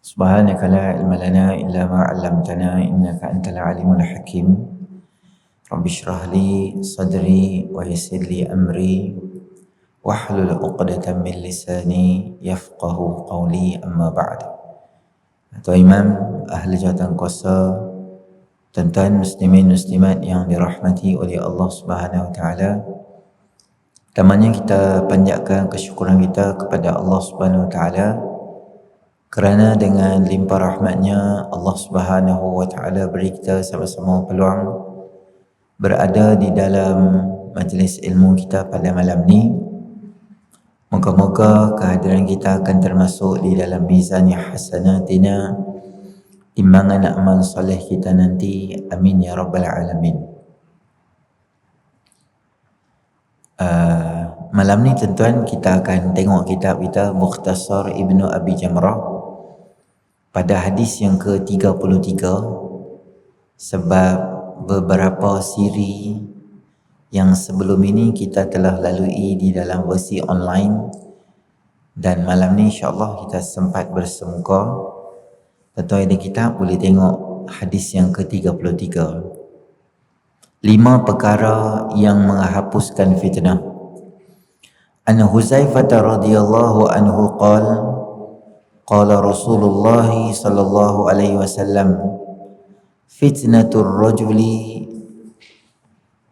سبحانك لا علم لنا إلا ما علمتنا إنك أنت العليم الحكيم رب اشرح لي صدري ويسر لي أمري واحلل عقدة من لساني يفقه قولي أما بعد. Tuan Imam, ahli jawatan kuasa, tuan-tuan muslimin muslimat yang dirahmati oleh Allah Subhanahu Wa Taala. Pertamanya kita panjatkan kesyukuran kita kepada Allah Subhanahu Wa Taala kerana dengan limpah rahmatnya Allah Subhanahu Wa Taala beri kita sama-sama peluang berada di dalam majlis ilmu kita pada malam ni. Moga-moga kehadiran kita akan termasuk di dalam mizan hasanatina, timbangan amal soleh kita nanti. Amin ya rabbal alamin. Malam ni tuan-tuan kita akan tengok kitab kita Mukhtasar Ibnu Abi Jamrah pada hadis yang ke-33, sebab beberapa siri yang sebelum ini kita telah lalui di dalam versi online, dan malam ni insyaAllah kita sempat bersemuka. Tuan-tuan ada kitab boleh tengok hadis yang ke-33, 5 perkara yang menghapuskan fitnah. An Huzaifah radhiyallahu anhu qala Rasulullah sallallahu alaihi wasallam, fitnatur rajuli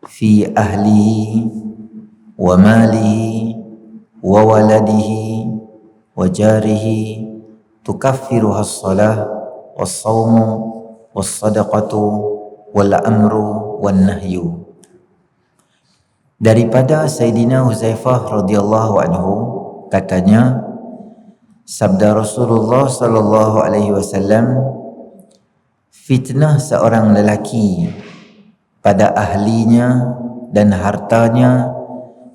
fi ahlihi wa malihi wa waladihi wa jarihi tukaffiruha as-salah was-sawmu was-sadaqatu wal amru wan nahyu. Daripada Sayyidina Huzaifah radhiyallahu anhu katanya, sabda Rasulullah sallallahu alaihi wasallam, fitnah seorang lelaki pada ahlinya dan hartanya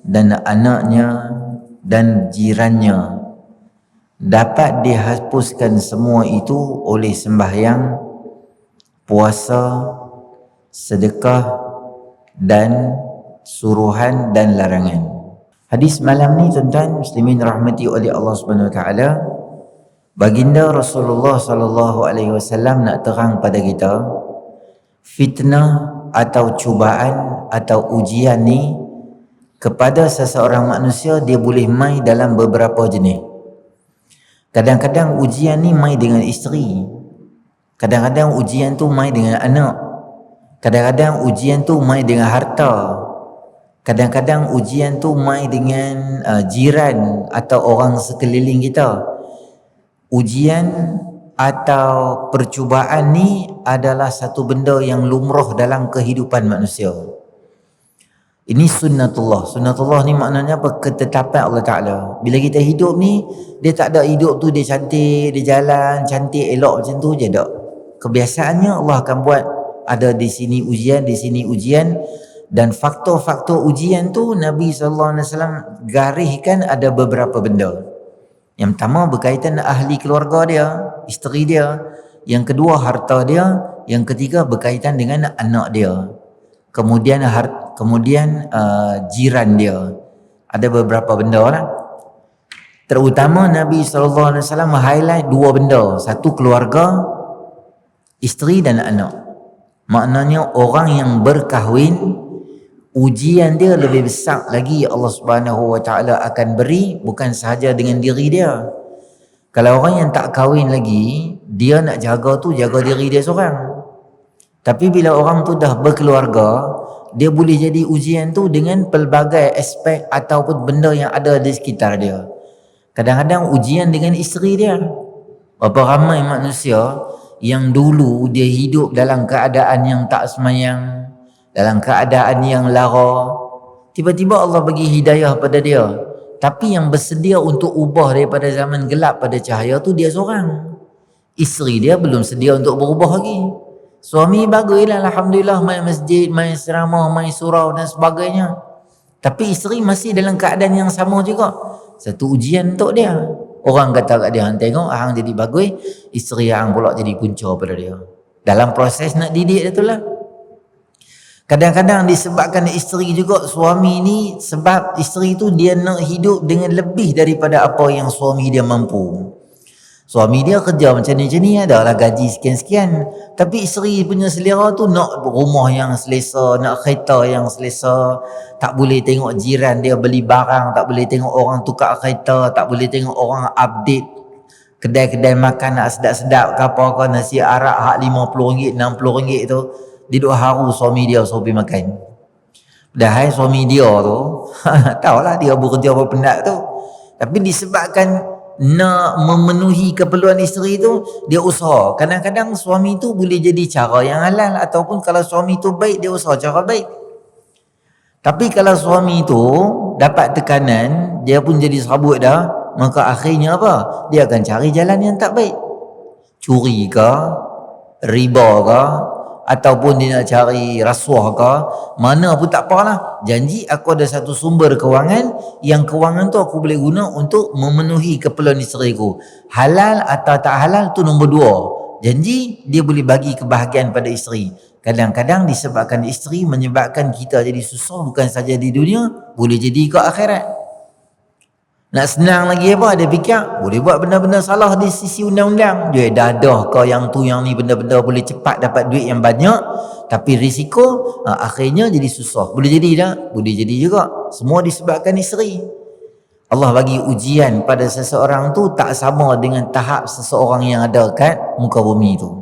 dan anaknya dan jirannya dapat dihapuskan semua itu oleh sembahyang, puasa, sedekah dan suruhan dan larangan. Hadis malam ni tuan-tuan muslimin rahmati oleh Allah Subhanahu Wa Taala, baginda Rasulullah sallallahu alaihi wasallam nak terang pada kita, fitnah atau cubaan atau ujian ni kepada seseorang manusia dia boleh mai dalam beberapa jenis. Kadang-kadang ujian ni mai dengan isteri, kadang-kadang ujian tu mai dengan anak, kadang-kadang ujian tu mai dengan harta, kadang-kadang ujian tu mai dengan jiran atau orang sekeliling kita. Ujian atau percubaan ni adalah satu benda yang lumrah dalam kehidupan manusia. Ini sunnatullah. Sunnatullah ni maknanya apa? Ketetapan Allah Ta'ala. Bila kita hidup ni, dia tak ada hidup tu dia cantik, dia jalan cantik, elok macam tu je tak. Kebiasaannya Allah akan buat ada di sini ujian, di sini ujian, dan faktor-faktor ujian tu Nabi SAW gariskan ada beberapa benda. Yang pertama berkaitan dengan ahli keluarga dia, isteri dia. Yang kedua harta dia. Yang ketiga berkaitan dengan anak dia. Kemudian jiran dia. Ada beberapa benda lah. Terutama Nabi SAW highlight 2 benda. Satu keluarga, isteri dan anak. Maknanya orang yang berkahwin, ujian dia lebih besar lagi Allah Subhanahu Wa Taala akan beri, bukan sahaja dengan diri dia. Kalau orang yang tak kahwin lagi, dia nak jaga tu jaga diri dia seorang. Tapi bila orang tu dah berkeluarga, dia boleh jadi ujian tu dengan pelbagai aspek ataupun benda yang ada di sekitar dia. Kadang-kadang ujian dengan isteri dia. Berapa ramai manusia yang dulu dia hidup dalam keadaan yang tak semayang, dalam keadaan yang lara, tiba-tiba Allah bagi hidayah pada dia. Tapi yang bersedia untuk ubah daripada zaman gelap pada cahaya tu dia seorang. Isteri dia belum sedia untuk berubah lagi. Suami baguslah, alhamdulillah, main masjid, main ceramah, main surau dan sebagainya. Tapi isteri masih dalam keadaan yang sama juga. Satu ujian untuk dia. Orang kata kat dia, hang tengok hang jadi bagus, isteri hang pula jadi punca pada dia. Dalam proses nak didik dia tu lah. Kadang-kadang disebabkan isteri juga, suami ni sebab isteri tu dia nak hidup dengan lebih daripada apa yang suami dia mampu. Suami dia kerja macam ni, adalah gaji sekian-sekian. Tapi isteri punya selera tu nak rumah yang selesa, nak kereta yang selesa. Tak boleh tengok jiran dia beli barang, tak boleh tengok orang tukar kereta, tak boleh tengok orang update kedai-kedai makan nak sedap-sedap ke apa ke, nasi arak hak RM50, RM60 tu. Dia duk haru suami dia suruh pergi makan. Dah suami dia tu, tahulah dia bekerja apa penat tu. Tapi disebabkan nak memenuhi keperluan isteri tu, dia usaha. Kadang-kadang suami tu boleh jadi cara yang halal, ataupun kalau suami tu baik, dia usaha cara baik. Tapi kalau suami tu dapat tekanan, dia pun jadi serabut dah, maka akhirnya apa? Dia akan cari jalan yang tak baik. Curi ke, riba ke, ataupun dia nak cari rasuah ke, mana pun tak apalah. Janji aku ada satu sumber kewangan, yang kewangan tu aku boleh guna untuk memenuhi keperluan isteriku. Halal atau tak halal tu nombor dua. Janji dia boleh bagi kebahagiaan pada isteri. Kadang-kadang disebabkan isteri menyebabkan kita jadi susah, bukan saja di dunia, boleh jadi ke akhirat. Nak senang lagi apa? Dia fikir boleh buat benda-benda salah di sisi undang-undang. Dia dadah ke yang tu yang ni, benda-benda boleh cepat dapat duit yang banyak, tapi risiko akhirnya jadi susah. Boleh jadi tak? Boleh jadi juga. Semua disebabkan isteri. Allah bagi ujian pada seseorang tu tak sama dengan tahap seseorang yang ada kat muka bumi tu.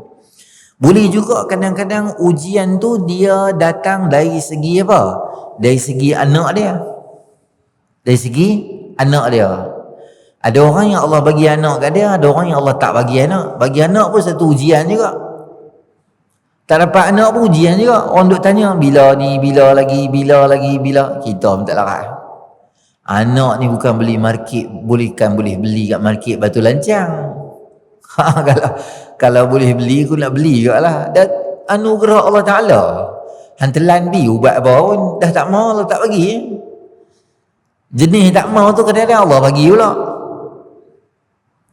Boleh juga kadang-kadang ujian tu dia datang dari segi apa? Dari segi anak dia. Dari segi anak dia. Ada orang yang Allah bagi anak kat dia, ada orang yang Allah tak bagi anak. Bagi anak pun satu ujian juga. Tak dapat anak pun ujian juga. Orang duk tanya, bila ni, bila lagi. Kita pun tak larat. Anak ni bukan beli market, boleh beli kat market Batu Lancang. Kalau boleh beli, aku nak beli juga lah. Dan anugerah Allah Ta'ala. Hantelan bi ubat apa pun, dah tak mau Allah tak bagi. Jenis tak mau tu kadang-kadang Allah bagi pula.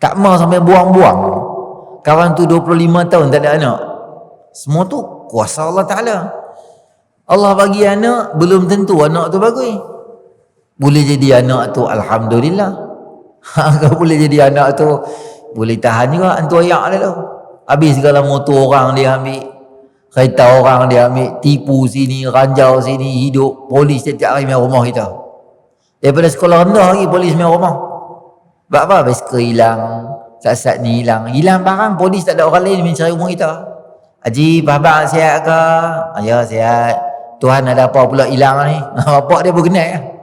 Tak mau sampai buang-buang. Kawan tu 25 tahun tak ada anak. Semua tu kuasa Allah Ta'ala. Allah bagi anak, belum tentu anak tu bagus. Boleh jadi anak tu Alhamdulillah. Kalau boleh jadi anak tu, boleh tahan juga hantu ayak dia tu. Habis segala motor orang dia ambil, kereta orang dia ambil, tipu sini, ranjau sini, hidup. Polis setiap hari main rumah kita. Daripada sekolah rendah lagi polis main rumah. Sebab apa? Basikal hilang, sat-sat ni hilang. Hilang barang, polis tak ada orang lain main cari rumah kita. Haji, abang sihat ke? Ya, sihat. Tuhan ada apa pula hilang ni? Bapak dia berkenal.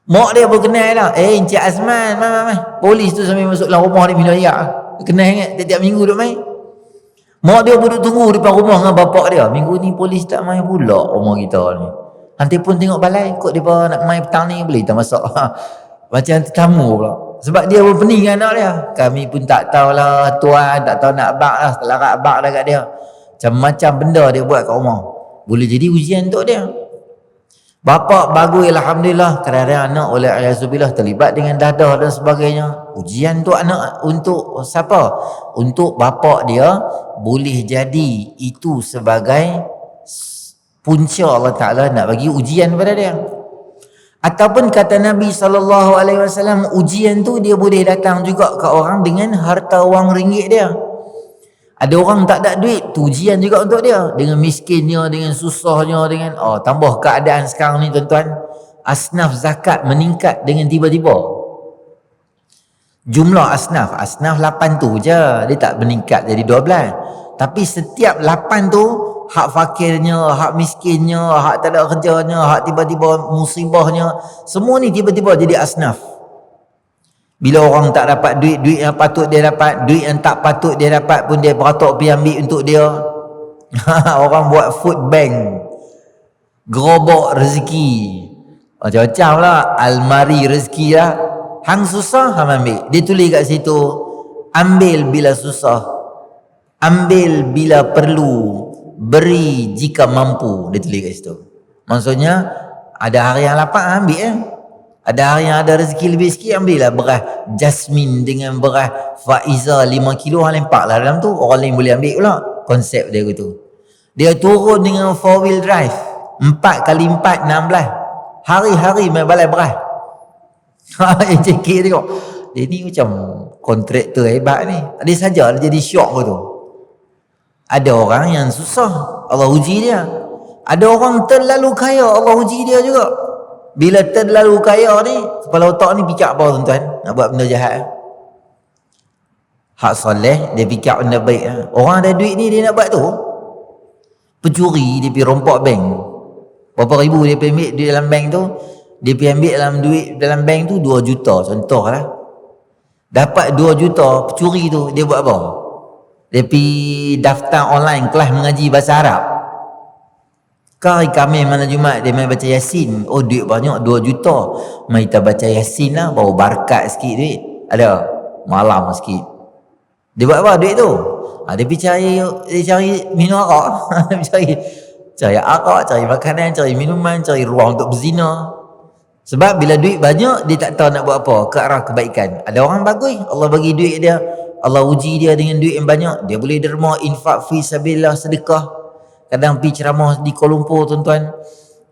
Mak dia berkenal lah. Encik Azman, mai. Polis tu sambil masuk dalam rumah dia minum ayak. Kenal ingat tiap-tiap minggu duk main. Mak dia pun duduk tunggu depan rumah dengan bapak dia. Minggu ni polis tak main pula rumah kita ni. Nanti pun tengok balai, kot dia nak main petang ni, boleh tak masuk. Macam tetamu pula. Sebab dia pun pening dengan anak dia. Kami pun tak tahulah tuan, tak tahu nak abang lah. Tak larat abang dah kat dia. Macam-macam benda dia buat kat rumah. Boleh jadi ujian untuk dia. Bapak bagus, Alhamdulillah. Kadang-kadang anak oleh Ayazubillah terlibat dengan dadah dan sebagainya. Ujian tu anak untuk siapa? Untuk bapak dia, boleh jadi itu sebagai punca Allah Ta'ala nak bagi ujian pada dia. Ataupun kata Nabi SAW, ujian tu dia boleh datang juga ke orang dengan harta wang ringgit dia. Ada orang tak ada duit, tu ujian juga untuk dia. Dengan miskinnya, dengan susahnya, dengan tambah keadaan sekarang ni tuan-tuan, asnaf zakat meningkat dengan tiba-tiba. Jumlah asnaf 8 tu je, dia tak meningkat jadi 12. Tapi setiap 8 tu, hak fakirnya, hak miskinnya, hak tak ada kerjanya, hak tiba-tiba musibahnya, semua ni tiba-tiba jadi asnaf. Bila orang tak dapat duit, duit yang patut dia dapat, duit yang tak patut dia dapat pun dia beratok pergi ambil untuk dia. Orang buat food bank, gerobak rezeki, macam-macam lah, almari rezeki lah. Hang susah, hang ambil. Dia tulis kat situ, ambil bila susah, ambil bila perlu, beri jika mampu. Dia tulis kat situ. Maksudnya ada hari yang lapar, ambil Ada hari yang ada rezeki lebih sikit, ambillah beras jasmin dengan beras Faiza 5 kilo, hang lempaklah dalam tu. Orang lain boleh ambil pula. Konsep dia gitu. Dia turun dengan 4 wheel drive, 4x4 16. Hari-hari main balai beras. Cekik tengok. Dia ni macam kontraktor hebat ni. Dia saja dia jadi syok tu. Ada orang yang susah, Allah uji dia. Ada orang terlalu kaya, Allah uji dia juga. Bila terlalu kaya ni, kepala otak ni fikir apa tuan-tuan? Nak buat benda jahat. Hak soleh, dia fikir benda baik. Orang ada duit ni, dia nak buat tu. Pencuri, dia pergi rompak bank. Berapa ribu dia pergi ambil duit dalam bank tu? Dia pergi ambil dalam duit dalam bank tu 2 juta, contohlah. Dapat 2 juta, pencuri tu, dia buat apa? Dia pergi daftar online kelas mengaji bahasa Arab. Hari Khamis mana Jumaat dia main baca Yasin. Oh duit banyak 2 juta. Mari kita baca Yasin lah, baru barakat sikit duit. Ada malam sikit. Dia buat apa duit tu? Dia pergi cari minum arak. cari arak, cari makanan, cari minuman, cari ruang untuk berzina. Sebab bila duit banyak, dia tak tahu nak buat apa ke arah kebaikan. Ada orang bagus, Allah bagi duit dia, Allah uji dia dengan duit yang banyak, dia boleh derma, infak fi sabilillah, sedekah. Kadang pergi ceramah di Kuala Lumpur tuan-tuan,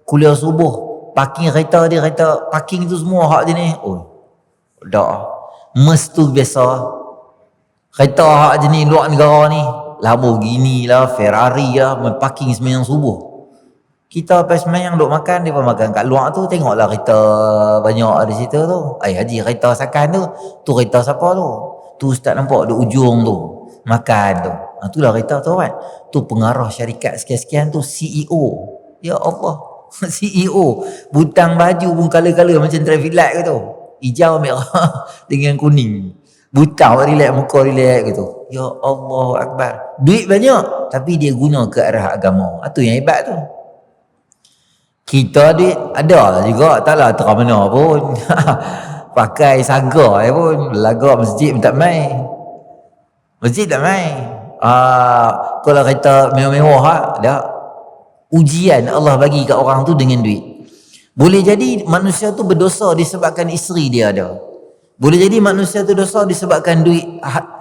kuliah subuh, parking kereta dia, kereta parking tu semua hak dia ni. Oh dah mesti biasa. Kereta hak jenis luar negara ni, Lamborghini lah, Ferrari lah, parking sembahyang subuh. Kita pas sembahyang duk makan, dia pun makan kat luar tu, tengoklah kereta banyak di situ tu. Haji kereta sakan tu kereta siapa tu? Tu ustaz nampak di ujung tu, makan tu. Itulah kereta tu kan. Tu pengarah syarikat sekian-sekian tu, CEO. Ya Allah, CEO. Butang baju pun kala-kala macam traffic light ke tu. Hijau merah dengan kuning. Butang relax, muka relax gitu. Ya Allah Akbar. Duit banyak tapi dia guna ke arah agama. Itu yang hebat tu. Kita duit ada lah juga, taklah terang mana pun. Pakai saga pun, laga masjid tak main. Masjid tak main. Kalau kereta mewah-mewah dah. Ujian Allah bagi kat orang tu dengan duit. Boleh jadi manusia tu berdosa disebabkan isteri dia ada. Boleh jadi manusia tu dosa disebabkan duit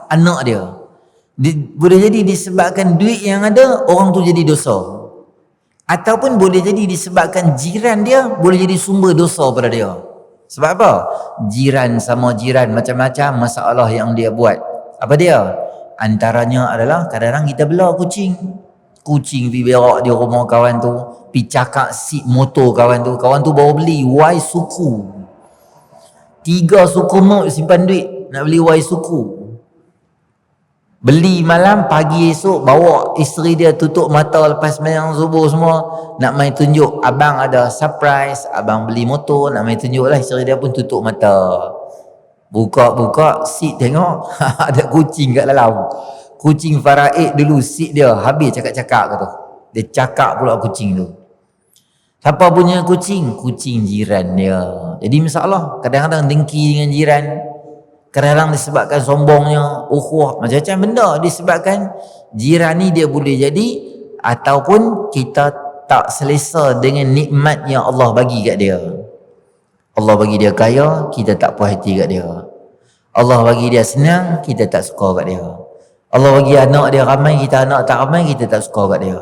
anak dia. Boleh jadi disebabkan duit yang ada, orang tu jadi dosa. Ataupun boleh jadi disebabkan jiran dia boleh jadi sumber dosa pada dia. Sebab apa? Jiran sama jiran, macam-macam masalah yang dia buat. Apa dia? Antaranya adalah kadang-kadang kita bela kucing. Kucing pergi berak di rumah kawan tu, pergi cakap seat motor kawan tu baru beli Y suku. 3 suku note simpan duit nak beli Y suku. Beli malam, pagi esok bawa isteri dia tutup mata lepas sembahyang subuh semua, nak main tunjuk abang ada surprise, abang beli motor, nak main tunjuk lah. Isteri dia pun tutup mata, buka seat tengok ada kucing kat dalam. Kucing Faraid dulu seat dia habis cakap-cakap kata. Dia cakap pula kucing tu. Siapa punya kucing? Kucing jiran dia. Jadi masalah, kadang-kadang dengki dengan jiran, kadang-kadang disebabkan sombongnya, ukhuwah, macam-macam benda disebabkan jiran ni dia boleh jadi, ataupun kita tak selesa dengan nikmat yang Allah bagi kat dia. Allah bagi dia kaya, kita tak puas hati kat dia. Allah bagi dia senang, kita tak suka kat dia. Allah bagi anak dia ramai, kita anak tak ramai, kita tak suka kat dia.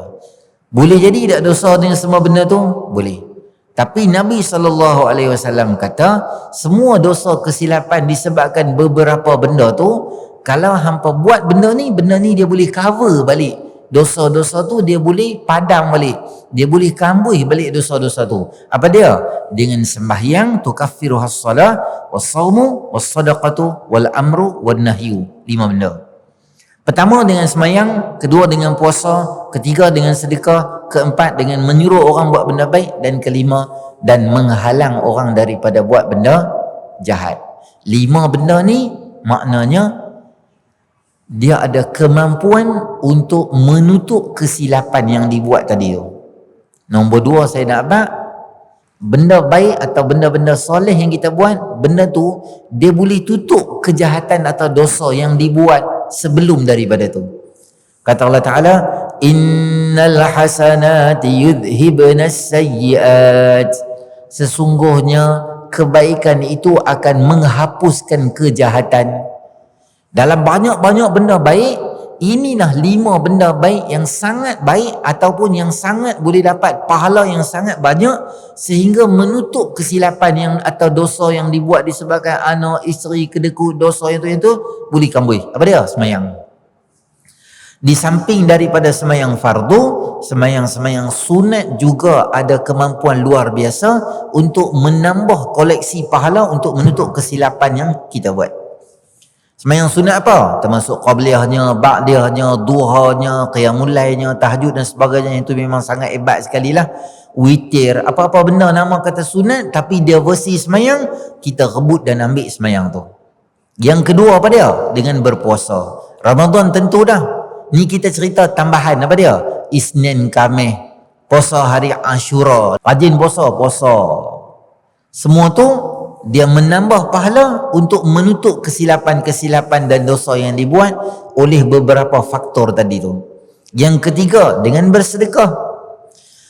Boleh jadi tak dosa dengan semua benda tu? Boleh. Tapi Nabi SAW kata, semua dosa kesilapan disebabkan beberapa benda tu, kalau hampa buat benda ni dia boleh cover balik. Dosa-dosa tu dia boleh padam balik. Dia boleh kambuh balik dosa-dosa tu. Apa dia? Dengan sembahyang, tukaffiruhas salah, was-sawmu, was-sadaqatu, wal-amru, wan-nahyu. 5 benda. Pertama dengan sembahyang, kedua dengan puasa, ketiga dengan sedekah, keempat dengan menyuruh orang buat benda baik, dan kelima dan menghalang orang daripada buat benda jahat. 5 benda ni maknanya dia ada kemampuan untuk menutup kesilapan yang dibuat tadi tu. Nombor 2 saya nak abang, benda baik atau benda-benda soleh yang kita buat, benda tu dia boleh tutup kejahatan atau dosa yang dibuat sebelum daripada tu. Kata Allah Ta'ala, innal hasanati yudhibnas sayyiat. Sesungguhnya kebaikan itu akan menghapuskan kejahatan. Dalam banyak-banyak benda baik, inilah 5 benda baik yang sangat baik ataupun yang sangat boleh dapat pahala yang sangat banyak sehingga menutup kesilapan yang atau dosa yang dibuat disebabkan anak, isteri, kedekut, dosa yang tu boleh kambui. Apa dia? Semayang. Di samping daripada semayang fardu, semayang-semayang sunat juga ada kemampuan luar biasa untuk menambah koleksi pahala untuk menutup kesilapan yang kita buat. Semayang sunat apa? Termasuk qabliyahnya, ba'diyahnya, duhanya, qiyamul lailnya, tahajud dan sebagainya. Itu memang sangat hebat sekali lah. Witir, apa-apa benda nama kata sunat tapi dia versi semayang, kita rebut dan ambil semayang tu. Yang kedua apa dia? Dengan berpuasa. Ramadan tentu dah. Ni kita cerita tambahan apa dia? Isnin, Khamis, puasa hari Ashura, rajin puasa. Semua tu dia menambah pahala untuk menutup kesilapan-kesilapan dan dosa yang dibuat oleh beberapa faktor tadi tu. Yang ketiga, dengan bersedekah.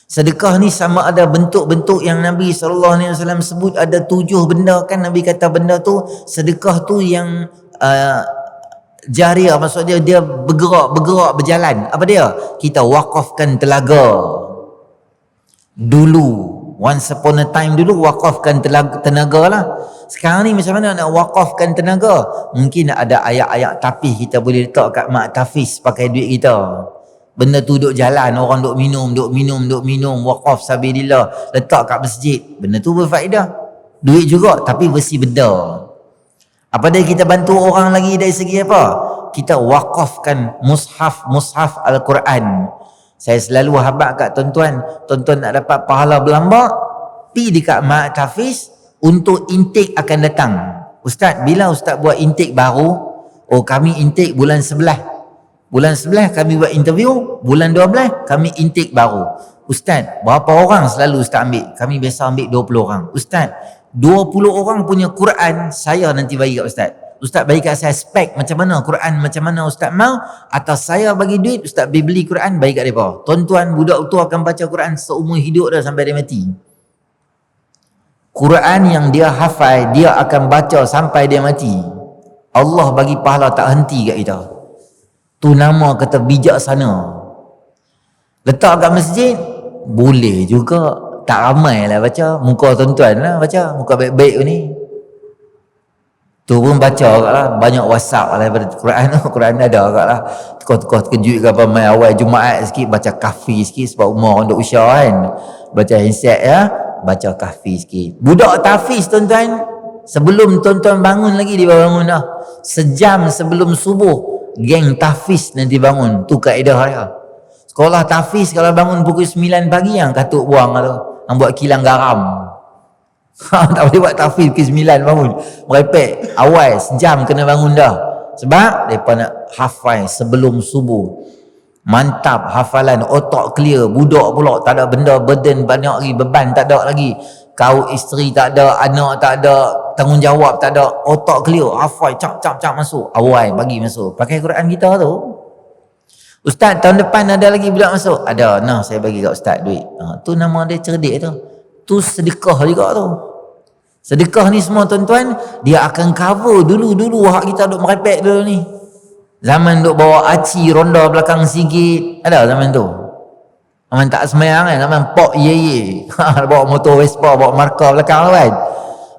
Sedekah ni sama ada bentuk-bentuk yang Nabi SAW sebut ada 7 benda kan. Nabi kata benda tu, sedekah tu yang jariah, maksud dia bergerak berjalan. Apa dia? Kita wakafkan telaga dulu, once upon a time dulu wakafkan tenaga lah. Sekarang ni macam mana nak wakafkan tenaga? Mungkin ada ayat-ayat tapis kita boleh letak kat mak tafis pakai duit kita. Benda tu duduk jalan, orang duduk minum, wakaf sabilillah, letak kat masjid. Benda tu berfaedah, duit juga tapi versi benda. Apa dia kita bantu orang lagi dari segi apa? Kita wakafkan mushaf Al-Quran. Saya selalu habaq kat tuan-tuan nak dapat pahala berlambak, pi dekat Mak Tafiz untuk intake akan datang. Ustaz, bila Ustaz buat intake baru? Oh, kami intake bulan 11. Bulan 11 kami buat interview, bulan 12 kami intake baru. Ustaz, berapa orang selalu Ustaz ambil? Kami biasa ambil 20 orang. Ustaz, 20 orang punya Quran saya nanti bagi kat Ustaz. Ustaz bagi kat saya spek macam mana Quran, macam mana Ustaz mau, atau saya bagi duit Ustaz beli Quran bagi kat mereka. Tuan-tuan budak tu akan baca Quran seumur hidup dah sampai dia mati. Quran yang dia hafal dia akan baca sampai dia mati. Allah bagi pahala tak henti kat kita. Tu nama kata bijaksana. Letak kat masjid boleh juga. Tak ramai lah baca. Muka tuan-tuan lah baca. Muka baik-baik ni. Tu pun baca kat lah. Banyak WhatsApp lah daripada Quran. Quran ada kat lah. Tukar-tukar terkejut ke apa. Main awal Jumaat sikit. Baca kahfi sikit. Sebab umur orang duk usia kan. Baca handset ya. Baca kahfi sikit. Budak tahfiz tuan-tuan. Sebelum tuan-tuan bangun lagi dia bangun dah. Sejam sebelum subuh. Geng tahfiz nanti bangun. Tu kaedah dia. Sekolah tahfiz kalau bangun pukul 9 pagi yang katuk buang tu. Yang buat kilang garam. Tak boleh buat tahfiz pukul 9 bangun. Merepek. Awal sejam kena bangun dah. Sebab mereka nak hafal sebelum subuh. Mantap hafalan, otak clear. Budak pula tak ada benda burden banyak lagi. Beban tak ada lagi. Kau isteri tak ada, anak tak ada, tanggungjawab tak ada. Otak clear. Hafal cap masuk. Awal pagi masuk. Pakai Quran kita tu. Ustaz, tahun depan ada lagi budak masuk? Ada. Nah, saya bagi kat Ustaz duit. Tu nama dia cerdik tu. Tu sedekah juga tu. Sedekah ni semua tuan-tuan, dia akan cover dulu hak kita duk merepek dulu ni. Zaman duk bawa aci ronda belakang sikit. Ada zaman tu. Zaman tak semayang kan. Zaman pok ye. Bawa motor Vespa, bawa markah belakang kan.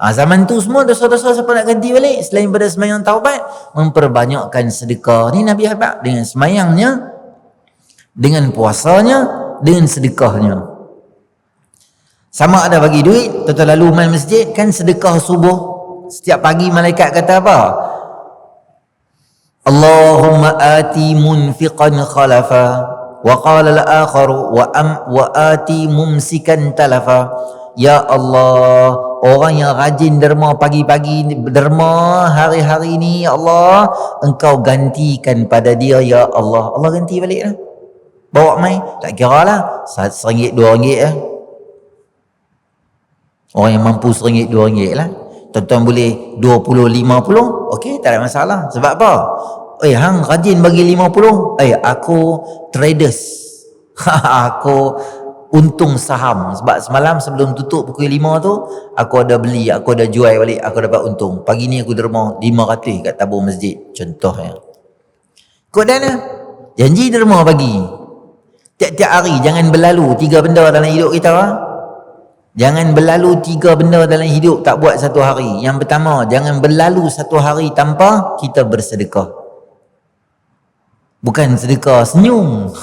Zaman tu semua dosa-dosa siapa nak ganti balik? Selain pada semayang taubat, memperbanyakkan sedekah. Ni Nabi habaq dengan semayangnya, dengan puasanya, dengan sedekahnya. Sama ada bagi duit, tuan-tuan lalu main masjid, kan sedekah subuh. Setiap pagi malaikat kata apa? Allahumma ati munfiqan khalafa wa qala al-akharu wa ati mumsikan talafa. Ya Allah, orang yang rajin derma pagi-pagi, derma hari-hari ni, ya Allah, engkau gantikan pada dia, ya Allah. Allah ganti balik lah. Bawa mai, tak kira lah, RM1, RM2 lah. Orang yang mampu RM1, RM2 lah. Tuan-tuan boleh 20, 50, okey, tak ada masalah. Sebab apa? Hang rajin bagi 50. Aku traders. Aku untung saham. Sebab semalam sebelum tutup pukul 5 tu, aku ada beli, aku ada jual balik, aku dapat untung. Pagi ni aku derma 500 kat tabung masjid. Contohnya. Kod dana. Janji derma bagi. Tiap-tiap hari jangan berlalu 3 benda dalam hidup kita. Jangan berlalu 3 benda dalam hidup tak buat satu hari. Yang pertama, jangan berlalu satu hari tanpa kita bersedekah. Bukan sedekah senyum.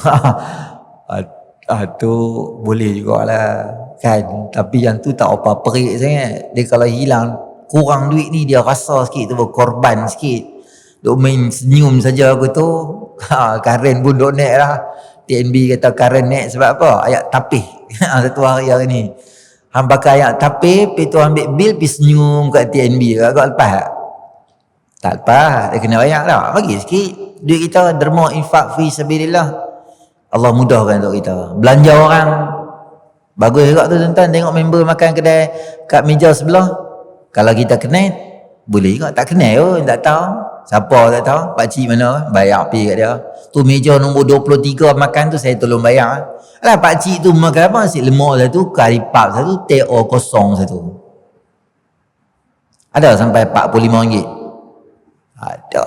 Tu boleh jugalah kan. Tapi yang tu tak apa perik sangat. Dia kalau hilang kurang duit ni, dia rasa sikit tu berkorban sikit. Duk main senyum saja aku tu. Karen pun duk naik lah. TNB kata Karen naik sebab apa? Ayat tapih. Satu hari ni. Hang pakai ayat tapih, pergi tu ambil bil, pergi senyum kat TNB. Agak lepas tak? Tak lepas. Dia kena bayar dah. Bagi sikit. Duit kita derma infak fi sabilillah. Allah mudahkan untuk kita. Belanja orang. Bagus juga tu tuan-tuan. Tengok member makan kedai kat meja sebelah. Kalau kita kenal, boleh juga. Tak kenal pun, tak tahu. Siapa tak tahu. Pakcik mana, bayar pergi kat dia. Tu meja nombor 23 makan tu saya tolong bayar. Alah pakcik tu makan apa? Nasi lemak satu, kari pap satu, teh-o kosong satu. Ada sampai RM45. Ada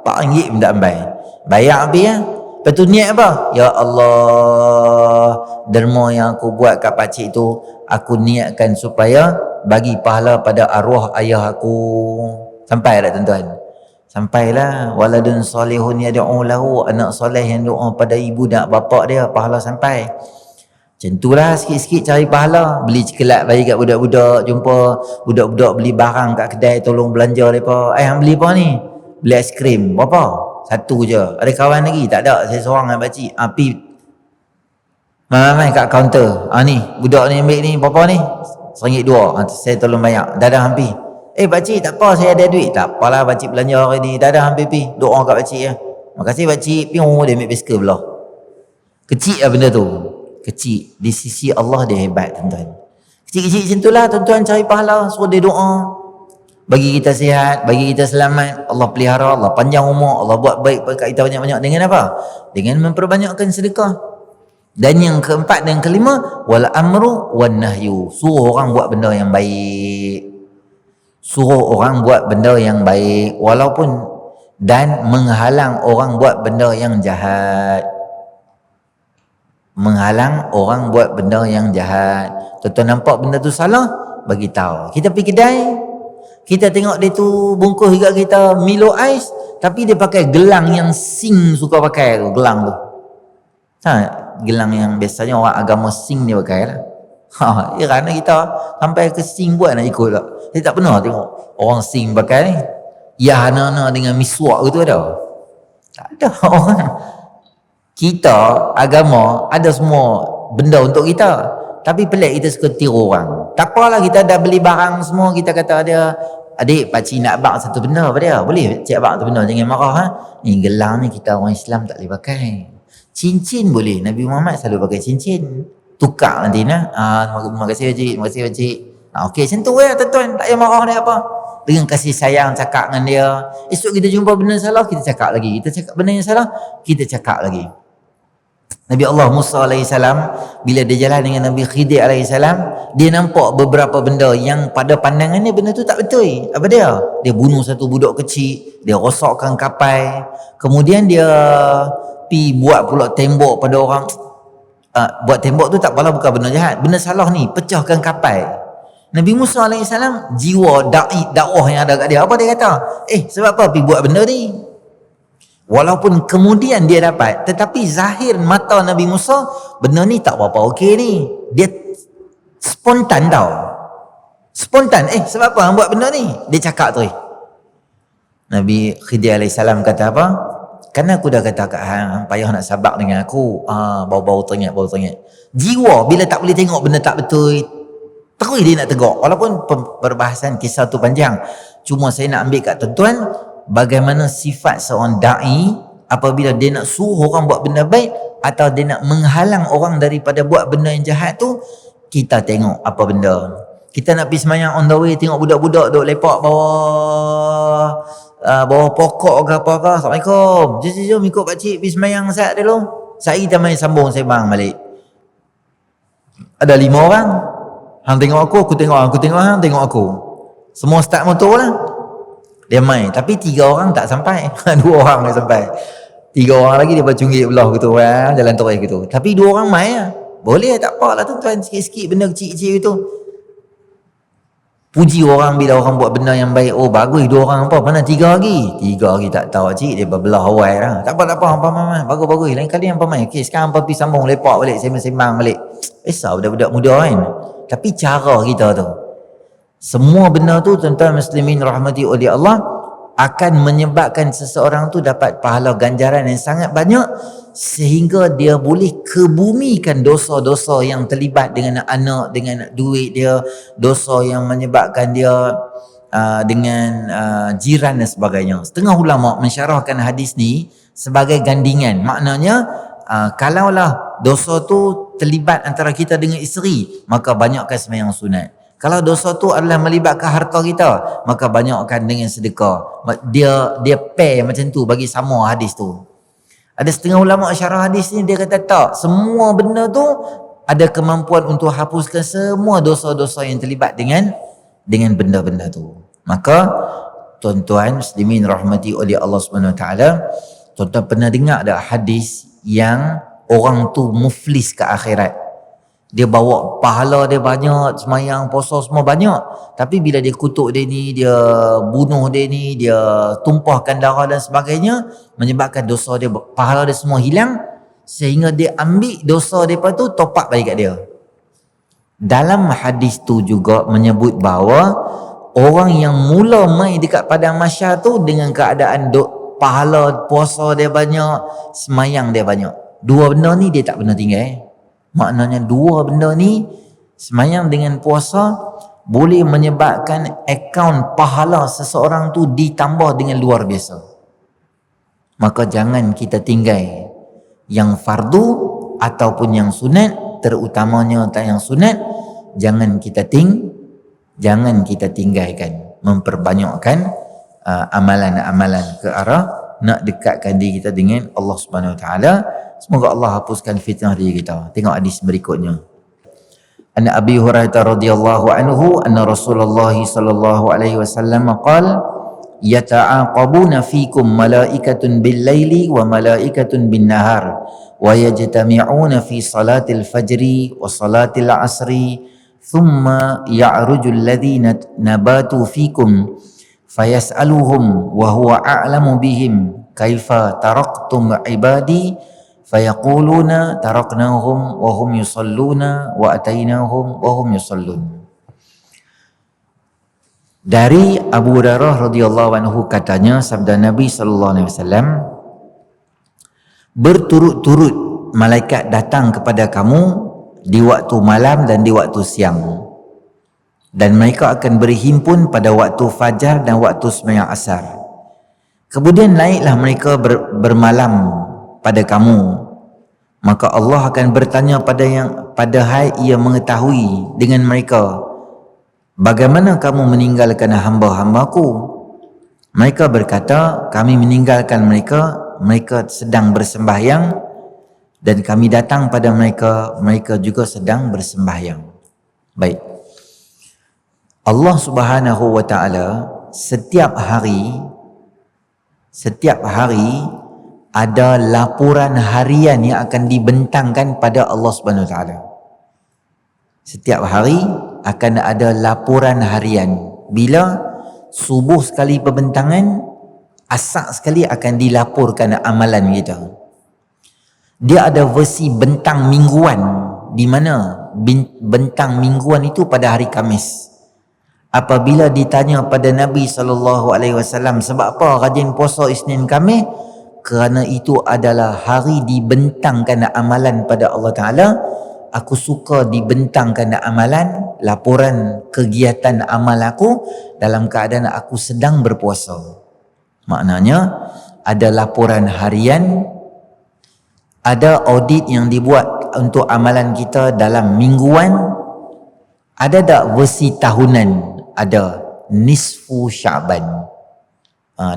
RM4 pun tak sampai. Bayar habis ya. Lepas tu niat apa? Ya Allah, derma yang aku buat kat pakcik tu, aku niatkan supaya bagi pahala pada arwah ayah aku. Sampai tak tuan-tuan? Sampailah. Waladun salihun yad'u lahu, anak soleh yang doa pada ibu dan bapa dia, pahala sampai. Macam itulah sikit-sikit cari pahala. Beli cikelat bagi kat budak-budak, jumpa budak-budak beli barang kat kedai, tolong belanja mereka. Hang beli apa ni? Beli aiskrim. Berapa? Satu je. Ada kawan lagi? Tak ada. Saya seorang dengan pakcik. Pergi mai-mai kat kaunter. Ni budak ni ambil ni berapa ni? RM1.2. Saya tolong bayar. Dah hampir. Pakcik tak apa, saya ada duit. Tak apalah pakcik belanja hari ni. Dah hampir pi. Doa kat pakcik ya. Makasih pakcik. Piung dia ambil biskut belah. Kecil lah benda tu. Kecil. Di sisi Allah dia hebat tuan-tuan. Kecil-kecil macam itulah tuan-tuan cari pahala. Suruh dia doa. Bagi kita sihat, bagi kita selamat. Allah pelihara, Allah panjang umur, Allah buat baik kat kita banyak-banyak. Dengan apa? Dengan memperbanyakkan sedekah. Dan yang keempat dan kelima, wal amru wan nahyu. Suruh orang buat benda yang baik. Suruh orang buat benda yang baik walaupun, dan menghalang orang buat benda yang jahat. Menghalang orang buat benda yang jahat. Tuan-tuan nampak benda tu salah, bagi tahu. Kita pergi kedai, kita tengok dia tu bungkus juga kita Milo Ice, tapi dia pakai gelang yang Sing suka pakai tu, gelang tu. Gelang yang biasanya orang agama Sing dia pakai lah. Kerana kita sampai ke Sing buat nak ikut tak. Saya tak pernah tengok orang Sing pakai ni. Ya hana-hana dengan miswak tu ada. Tak ada orang. Kita agama ada semua benda untuk kita. Tapi pelik kita suka tiru orang. Tak apalah, kita dah beli barang semua, kita kata dia, adik pakcik nak abang satu benda apa dia? Boleh cik abang satu benda, jangan marah ha. Ni gelang ni kita orang Islam tak boleh pakai. Cincin boleh, Nabi Muhammad selalu pakai cincin. Tukar nanti nah. Terima kasih pakcik, terima kasih pakcik. Okey, macam tu ya tuan-tuan, tak payah marah dia apa. Dengan kasih sayang cakap dengan dia. Esok kita jumpa benda salah, kita cakap lagi. Kita cakap benda yang salah, kita cakap lagi. Nabi Allah Musa AS, bila dia jalan dengan Nabi Khidir AS, dia nampak beberapa benda yang pada pandangannya benda tu tak betul. Apa dia? Dia bunuh satu budak kecil, dia rosakkan kapal, kemudian dia pi buat pula tembok pada orang. Buat tembok tu tak apalah, bukan benda jahat. Benda salah ni, pecahkan kapal. Nabi Musa AS, jiwa dakwah yang ada kat dia, apa dia kata? Sebab apa pi buat benda ni? Walaupun kemudian dia dapat, tetapi zahir mata Nabi Musa, benda ni tak apa-apa okey ni. Dia spontan tau. Spontan. Sebab apa hang buat benda ni? Dia cakap tu. Nabi Khidir AS kata apa? Kan aku dah kata kat hang, payah nak sabar dengan aku. Bau-bau teringat. Jiwa bila tak boleh tengok benda tak betul, terus dia nak tegak. Walaupun perbahasan kisah tu panjang. Cuma saya nak ambil kat tuan-tuan, bagaimana sifat seorang da'i apabila dia nak suruh orang buat benda baik atau dia nak menghalang orang daripada buat benda yang jahat tu. Kita tengok apa benda. Kita nak pergi semayang on the way, tengok budak-budak duk lepak bawah pokok ke apa ke. Assalamualaikum, jom ikut pakcik pergi semayang saat dulu. Saya kita main sambung sembang balik. Ada 5 orang, hang tengok aku tengok hang, aku tengok hang, tengok aku. Semua start motor lah. Dia main, tapi 3 orang tak sampai. 2 orang yang sampai. 3 3 orang lagi dia bercunggit belah gitu, jalan terus gitu. Tapi 2 orang mai lah. Boleh tak apalah tuan-tuan, sikit-sikit benda kecil-kecil itu. Puji orang bila orang buat benda yang baik. Oh bagus 2 orang apa? Mana 3 lagi? 3 lagi tak tahu cik, dia berbelah awal lah. Tak apa, hampa mai. Bagus. Lain kali hampa mai. Okey, sekarang hampa pergi sambung lepak balik, sembang balik. Esok budak-budak muda kan. Tapi cara kita tu. Semua benda tu tuan-tuan muslimin rahmati oleh Allah akan menyebabkan seseorang tu dapat pahala ganjaran yang sangat banyak sehingga dia boleh kebumikan dosa-dosa yang terlibat dengan anak, dengan duit dia, dosa yang menyebabkan dia dengan jiran dan sebagainya. Setengah ulama mensyarahkan hadis ni sebagai gandingan. Maknanya kalaulah dosa tu terlibat antara kita dengan isteri, maka banyakkan sembahyang sunat. Kalau dosa tu adalah melibatkan harta kita, maka banyakkan dengan sedekah. Dia pair macam tu, bagi sama hadis tu. Ada setengah ulama syarah hadis ni, dia kata tak, semua benda tu ada kemampuan untuk hapuskan semua dosa-dosa yang terlibat dengan benda-benda tu. Maka tuan-tuan muslimin rahmati oleh Allah Subhanahu Wa Taala, tuan-tuan pernah dengar tak hadis yang orang tu muflis ke akhirat? Dia bawa pahala dia banyak, semayang, puasa semua banyak. Tapi bila dia kutuk dia ni, dia bunuh dia ni, dia tumpahkan darah dan sebagainya, menyebabkan dosa dia, pahala dia semua hilang, sehingga dia ambil dosa dia tu top up bagi kat dia. Dalam hadis tu juga menyebut bahawa orang yang mula mai dekat padang mahsyar tu dengan keadaan pahala puasa dia banyak, semayang dia banyak. 2 benda ni dia tak pernah tinggal. Maknanya 2 benda ni, semayang dengan puasa, boleh menyebabkan akaun pahala seseorang tu ditambah dengan luar biasa. Maka jangan kita tinggal yang fardu ataupun yang sunat, terutamanya yang sunat, jangan kita tinggalkan. Memperbanyakkan amalan-amalan ke arah nak dekatkan diri kita dengan Allah Subhanahu Wa Taala. Semoga Allah hapuskan fitnah diri kita. Tengok hadis berikutnya. An Abi Hurairah radhiyallahu anhu anna Rasulullah sallallahu alaihi wasallam qala yata'aqabuna fikum malaikatun bil laili wa malaikatun bin nahar wa yajtami'una fi salatil fajri wa salatil asri thumma ya'ruju alladhina nabatu fikum fayas'aluhum wa huwa a'lamu bihim kaifa taraktum ibadi fayaquluna taraknahum wa hum yusalluna wa atainahum wa hum yusallun. Dari Abu Hurairah radhiyallahu anhu katanya, sabda Nabi sallallahu alaihi wasallam, berturut-turut malaikat datang kepada kamu di waktu malam dan di waktu siang, dan mereka akan berhimpun pada waktu fajar dan waktu sembahyang asar. Kemudian naiklah mereka bermalam pada kamu, maka Allah akan bertanya pada hai ia mengetahui dengan mereka, bagaimana kamu meninggalkan hamba-hambaku? Mereka berkata, kami meninggalkan mereka sedang bersembahyang, dan kami datang pada mereka juga sedang bersembahyang. Baik, Allah Subhanahu Wa Taala setiap hari ada laporan harian yang akan dibentangkan pada Allah Subhanahu Wa Taala. Setiap hari akan ada laporan harian. Bila subuh sekali perbentangan, asar sekali akan dilaporkan amalan kita. Dia ada versi bentang mingguan, di mana bentang mingguan itu pada hari Khamis. Apabila ditanya pada Nabi SAW, sebab apa rajin puasa Isnin Khamis? Kerana itu adalah hari dibentangkan amalan pada Allah Ta'ala. Aku suka dibentangkan amalan, laporan kegiatan amal aku dalam keadaan aku sedang berpuasa. Maknanya ada laporan harian, ada audit yang dibuat untuk amalan kita dalam mingguan. Ada tak versi tahunan? Ada nisfu Sya'ban.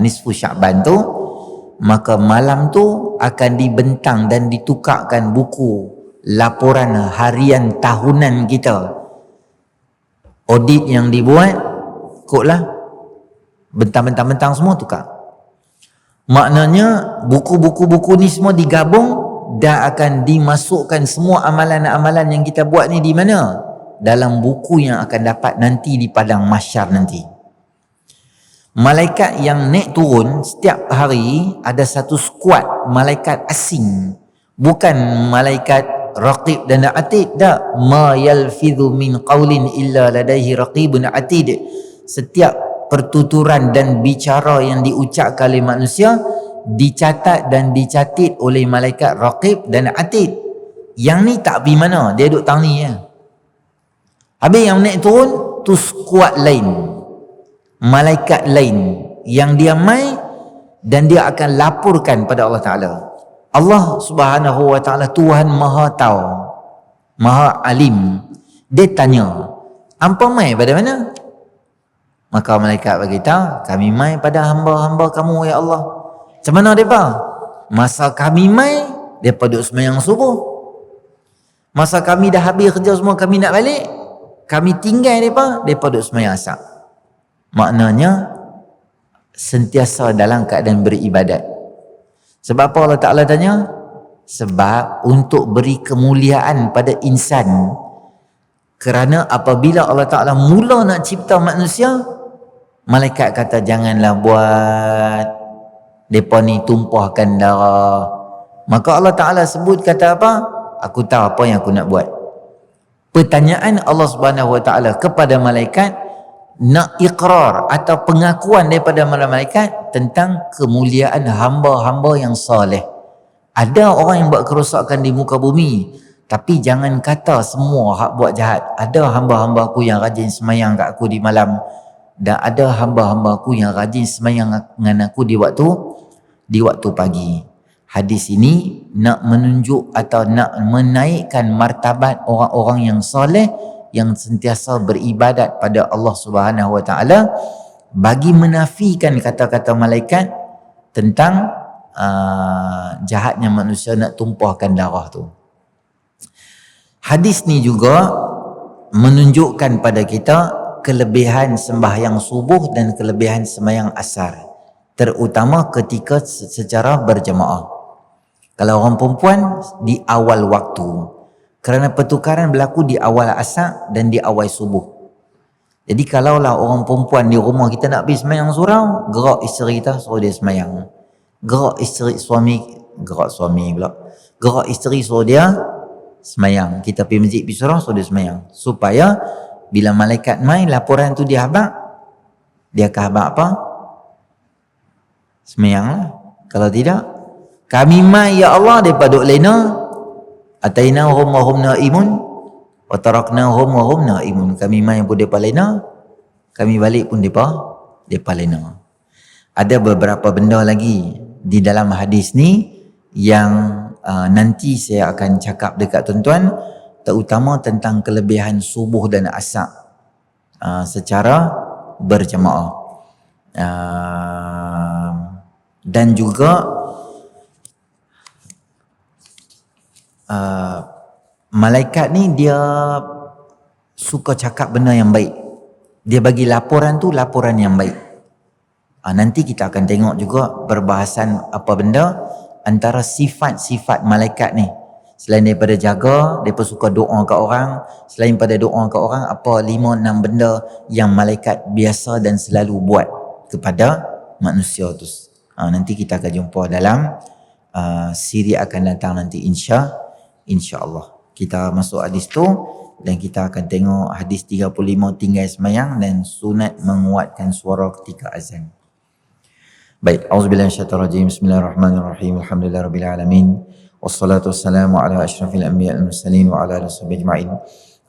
Nisfu Sya'ban tu, maka malam tu akan dibentang dan ditukarkan buku laporan harian tahunan kita. Audit yang dibuat, ikutlah bentang-bentang semua tukar. Maknanya buku-buku ni semua digabung dan akan dimasukkan semua amalan-amalan yang kita buat ni di mana? Dalam buku yang akan dapat nanti di padang mahsyar nanti. Malaikat yang naik turun setiap hari ada satu skuad malaikat asing, bukan malaikat raqib dan atid. Tak, ma yalfidhu min qaulin illa ladaihi raqibun atid. Setiap pertuturan dan bicara yang diucapkan oleh manusia dicatat dan dicatat oleh malaikat raqib dan atid. Yang ni tak pergi mana, dia duduk tang ni je. Habis yang naik turun tu skuad lain, malaikat lain yang dia mai dan dia akan laporkan pada Allah Ta'ala. Allah Subhanahu Wa Ta'ala Tuhan Maha Tahu, Maha Alim. Dia tanya, hampa mai pada mana? Maka malaikat berkata, kami mai pada hamba-hamba kamu ya Allah. Macam mana mereka? Masa kami mai, mereka duduk semayang subuh. Masa kami dah habis kerja semua, kami nak balik, kami tinggal mereka duduk semayang asar. Maknanya sentiasa dalam keadaan beribadat. Sebab apa Allah Ta'ala tanya? Sebab untuk beri kemuliaan pada insan. Kerana apabila Allah Ta'ala mula nak cipta manusia, malaikat kata janganlah buat mereka ni tumpahkan darah. Maka Allah Ta'ala sebut kata apa? Aku tahu apa yang aku nak buat. Pertanyaan Allah Subhanahu Wa Ta'ala kepada malaikat nak ikrar atau pengakuan daripada malaikat tentang kemuliaan hamba-hamba yang soleh. Ada orang yang buat kerosakan di muka bumi, tapi jangan kata semua hak buat jahat. Ada hamba-hamba aku yang rajin semayang kat aku di malam, dan ada hamba-hamba aku yang rajin semayang dengan aku di waktu pagi. Hadis ini nak menunjuk atau nak menaikkan martabat orang-orang yang soleh, yang sentiasa beribadat pada Allah Subhanahu Wa Ta'ala, bagi menafikan kata-kata malaikat tentang jahatnya manusia nak tumpahkan darah tu. Hadis ni juga menunjukkan pada kita kelebihan sembahyang subuh dan kelebihan sembahyang asar, terutama ketika secara berjemaah. Kalau orang perempuan di awal waktu, kerana pertukaran berlaku di awal asar dan di awal subuh. Jadi kalaulah orang perempuan di rumah kita nak pergi semayang surau, gerak isteri kita suruh dia semayang. Gerak isteri suruh dia semayang. Kita pergi masjid, pergi surau, suruh dia semayang. Supaya bila malaikat main, laporan tu dia habaq, dia akan habaq apa? Semayanglah. Kalau tidak, kami mai ya Allah daripada duk lena, atainahum wa hum naimun wa taraknahum wa hum naimun. Kami mai pun depa lena, kami balik pun depa lena. Ada beberapa benda lagi di dalam hadis ni yang nanti saya akan cakap dekat tuan-tuan, terutama tentang kelebihan subuh dan asar secara berjemaah. Dan juga malaikat ni dia suka cakap benda yang baik. Dia bagi laporan tu laporan yang baik. Nanti kita akan tengok juga perbahasan apa benda antara sifat-sifat malaikat ni. Selain daripada jaga, mereka suka doa kat orang. Selain pada doa kat orang, apa 5-6 benda yang malaikat biasa dan selalu buat kepada manusia tu. Nanti kita akan jumpa dalam siri akan datang nanti insya-Allah. Kita masuk hadis tu dan kita akan tengok hadis 35 tinggal semayang dan sunat menguatkan suara ketika azan. Baik, auzubillahi minasyaitonir rajim. Bismillahirrahmanirrahim. Alhamdulillahirabbil alamin. Wassalatu wassalamu ala asyrafil anbiya'i wal mursalin wa ala alihi washabbihi ajma'in.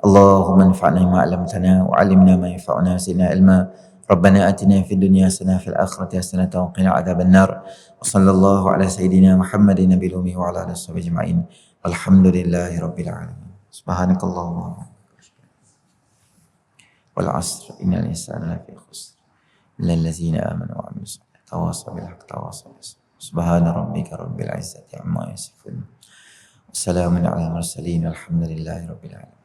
Allahumma anfa'na bima 'allamtana wa 'allimna ma yanfa'una wa zidna ilma. Rabbana atina fid dunya hasanah fil akhirati hasanah wa qina adzabannar. Wa sallallahu ala sayyidina Muhammadin nabiyil ummi wa ala alihi washabbihi ajma'in. Alhamdulillahirabbil alamin. Subhanakallahumma wal 'asr innal insana lafi khusr illal ladzina amanu wa 'amilus solihati tawasaw bil haqqi tawasaw bis sabr. Subhana rabbika rabbil izzati amma yasifun. Wassalamun ala mursalin. Alhamdulillahi rabbil alamin.